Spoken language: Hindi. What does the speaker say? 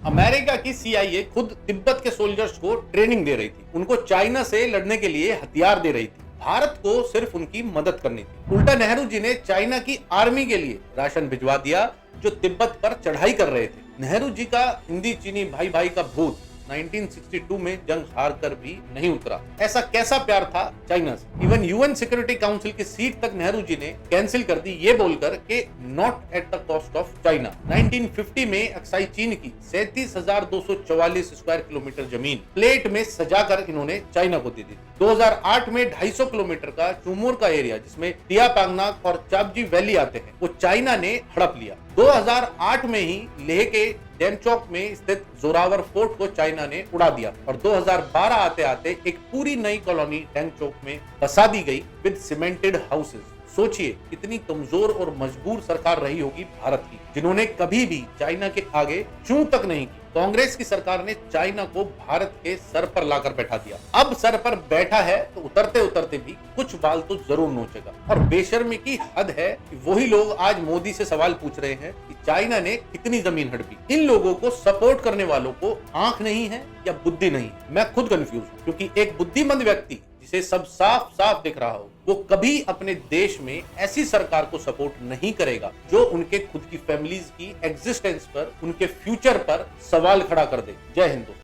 अमेरिका की सीआईए खुद तिब्बत के सोल्जर्स को ट्रेनिंग दे रही थी, उनको चाइना से लड़ने के लिए हथियार दे रही थी। भारत को सिर्फ उनकी मदद करनी थी। उल्टा नेहरू जी ने चाइना की आर्मी के लिए राशन भिजवा दिया जो तिब्बत पर चढ़ाई कर रहे थे। नेहरू जी का हिंदी चीनी भाई भाई का भूत 1962 में जंग हार कर भी नहीं उतरा। ऐसा कैसा प्यार था चाइना से? इवन यूएन सिक्योरिटी काउंसिल की सीट तक नेहरू जी ने कैंसिल कर दी, ये बोलकर कि not at the cost of China. 1950 में अक्साई चीन की 37,244 स्क्वायर किलोमीटर जमीन प्लेट में सजाकर इन्होंने चाइना को दे दी। 2008 में 250 किलोमीटर का चुमोर का एरिया जिसमें टियापांगनाक और चापजी वैली आते हैं, वो चाइना ने हड़प लिया। 2008 में ही लेह के डेमचौक में स्थित जोरावर फोर्ट को चाइना ने उड़ा दिया और 2012 आते आते एक पूरी नई कॉलोनी डेमचौक में बसा दी गई विद सीमेंटेड हाउसेस। सोचिए कितनी कमजोर और मजबूर सरकार रही होगी भारत की, जिन्होंने कभी भी चाइना के आगे चूं तक नहीं की। कांग्रेस की सरकार ने चाइना को भारत के सर पर लाकर बैठा दिया। अब सर पर बैठा है तो उतरते उतरते भी कुछ बाल तो जरूर नोचेगा। और बेशर्मी की हद है कि वही लोग आज मोदी से सवाल पूछ रहे हैं कि चाइना ने कितनी जमीन हड़पी। इन लोगों को सपोर्ट करने वालों को आंख नहीं है या बुद्धि नहीं है? मैं खुद कंफ्यूज हूँ, क्योंकि एक बुद्धिमंद व्यक्ति जिसे सब साफ साफ दिख रहा हो, वो कभी अपने देश में ऐसी सरकार को सपोर्ट नहीं करेगा जो उनके खुद की फैमिलीज की एग्जिस्टेंस पर, उनके फ्यूचर पर सवाल खड़ा कर दे। जय हिंद।